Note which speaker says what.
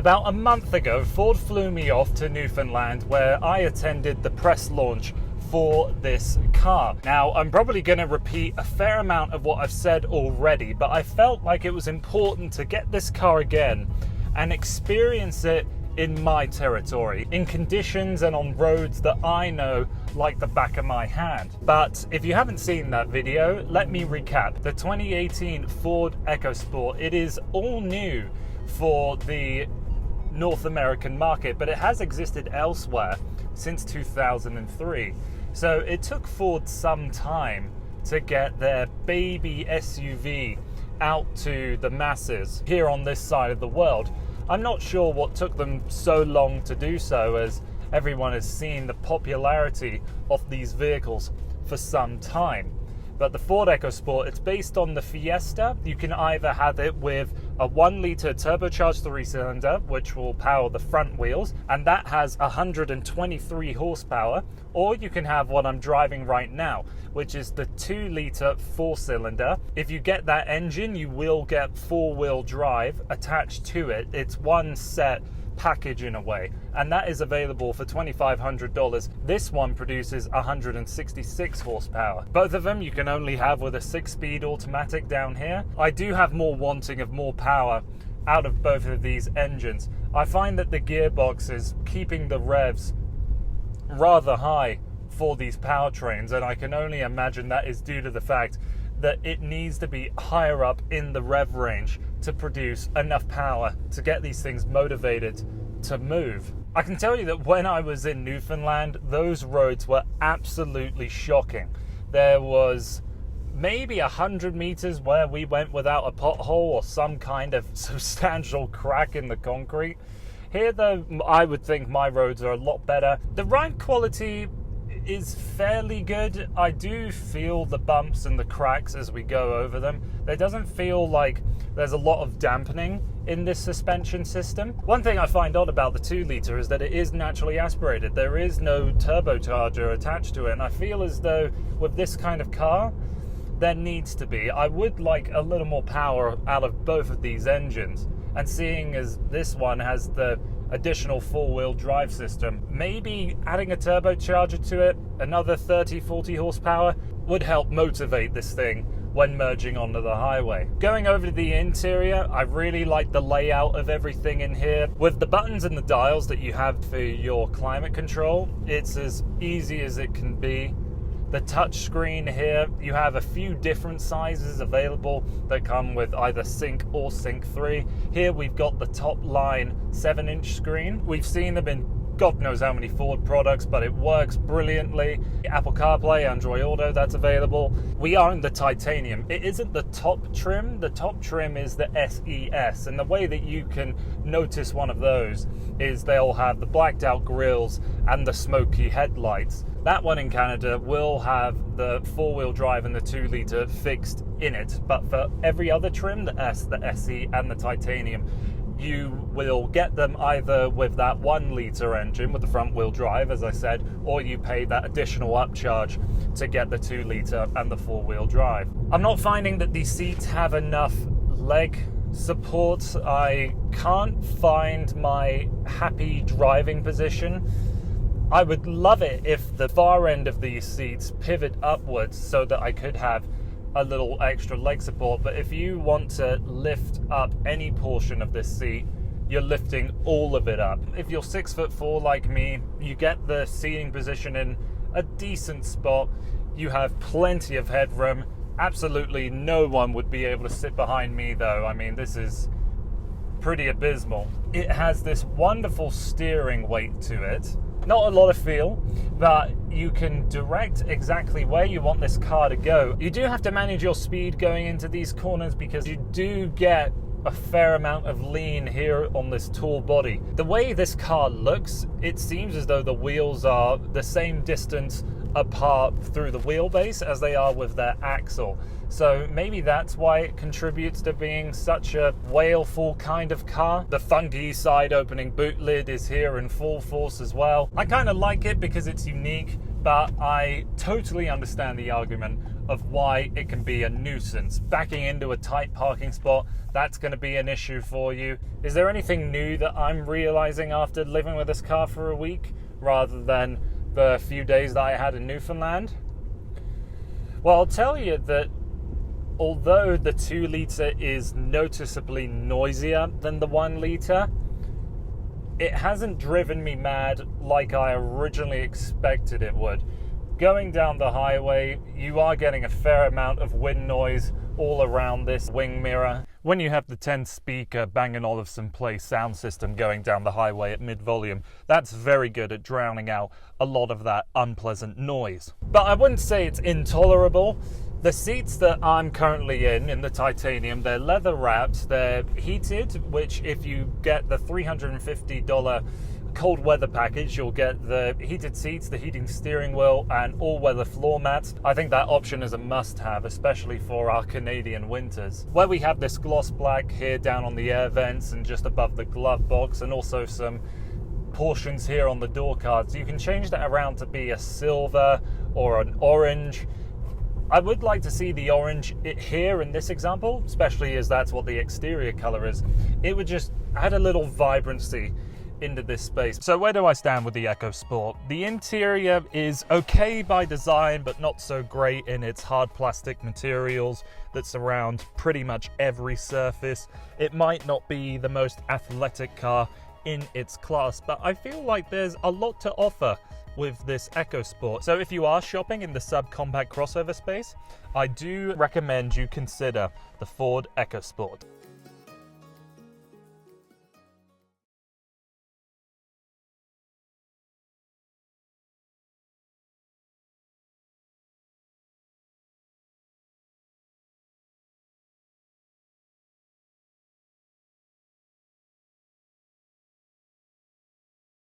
Speaker 1: About a month ago, Ford flew me off to Newfoundland where I attended the press launch for this car. Now, I'm probably going to repeat a fair amount of what I've said already, but I felt like it was important to get this car again and experience it in my territory, in conditions and on roads that I know like the back of my hand. But if you haven't seen that video, let me recap. The 2018 Ford Ecosport, it is all new for the North American market, but it has existed elsewhere since 2003. So it took Ford some time to get their baby SUV out to the masses here on this side of the world. I'm not sure what took them so long to do so, as everyone has seen the popularity of these vehicles for some time. But the Ford EcoSport, it's based on the Fiesta. You can either have it with a 1-litre turbocharged 3-cylinder, which will power the front wheels, and that has 123 horsepower, or you can have what I'm driving right now, which is the 2-litre 4-cylinder. If you get that engine, you will get 4-wheel drive attached to it. It's one set package in a way, and that is available for $2,500. This one produces 166 horsepower. Both of them you can only have with a 6-speed automatic down here. I do have more wanting of more power out of both of these engines. I find that the gearbox is keeping the revs rather high for these powertrains, and I can only imagine that is due to the fact that it needs to be higher up in the rev range to produce enough power to get these things motivated to move. I can tell you that when I was in Newfoundland, those roads were absolutely shocking. There was maybe 100 meters where we went without a pothole or some kind of substantial crack in the concrete. Here though, I would think my roads are a lot better. The ride quality is fairly good. I do feel the bumps and the cracks as we go over them. There doesn't feel like there's a lot of dampening in this suspension system. One thing I find odd about the 2-litre is that it is naturally aspirated. There is no turbocharger attached to it, and I feel as though with this kind of car, there needs to be. I would like a little more power out of both of these engines, and seeing as this one has the additional 4-wheel drive system, maybe adding a turbocharger to it, another 30-40 horsepower, would help motivate this thing when merging onto the highway. Going over to the interior, I really like the layout of everything in here. With the buttons and the dials that you have for your climate control, it's as easy as it can be. The touch screen here, you have a few different sizes available that come with either Sync or Sync 3. Here we've got the top line 7-inch screen. We've seen them in God knows how many Ford products, but it works brilliantly. Apple CarPlay, Android Auto, that's available. We are in the titanium. It isn't the top trim. The top trim is the SES, and the way that you can notice one of those is they'll have the blacked out grills and the smoky headlights. That one in Canada will have the 4-wheel drive and the 2-litre fixed in it, but for every other trim, the S, the SE, and the titanium, you will get them either with that 1-litre engine with the front-wheel drive, as I said, or you pay that additional upcharge to get the 2-litre and the 4-wheel drive. I'm not finding that these seats have enough leg support. I can't find my happy driving position. I would love it if the far end of these seats pivot upwards so that I could have a little extra leg support, but if you want to lift up any portion of this seat, you're lifting all of it up. If you're 6'4" like me, you get the seating position in a decent spot. You have plenty of headroom. Absolutely no one would be able to sit behind me though. I mean, this is pretty abysmal. It has this wonderful steering weight to it. Not a lot of feel, but you can direct exactly where you want this car to go. You do have to manage your speed going into these corners because you do get a fair amount of lean here on this tall body. The way this car looks, it seems as though the wheels are the same distance apart through the wheelbase as they are with their axle. So maybe that's why it contributes to being such a whaleful kind of car. The funky side opening boot lid is here in full force as well. I kind of like it because it's unique, but I totally understand the argument of why it can be a nuisance. Backing into a tight parking spot, that's going to be an issue for you. Is there anything new that I'm realizing after living with this car for a week rather than the few days that I had in Newfoundland? Well, I'll tell you that although the 2 litre is noticeably noisier than the 1 litre, it hasn't driven me mad like I originally expected it would. Going down the highway, you are getting a fair amount of wind noise all around this wing mirror. When you have the 10-speaker Bang & Olufsen Play sound system going down the highway at mid-volume, that's very good at drowning out a lot of that unpleasant noise. But I wouldn't say it's intolerable. The seats that I'm currently in the titanium, they're leather wrapped, they're heated, which if you get the $350 cold weather package, you'll get the heated seats, the heating steering wheel, and all-weather floor mats. I think that option is a must-have, especially for our Canadian winters. Where we have this gloss black here down on the air vents and just above the glove box, and also some portions here on the door cards, you can change that around to be a silver or an orange. I would like to see the orange here in this example, especially as that's what the exterior color is. It would just add a little vibrancy into this space. So where do I stand with the Ecosport? The interior is okay by design, but not so great in its hard plastic materials that surround pretty much every surface. It might not be the most athletic car in its class, but I feel like there's a lot to offer with this Ecosport. So if you are shopping in the subcompact crossover space, I do recommend you consider the Ford Ecosport.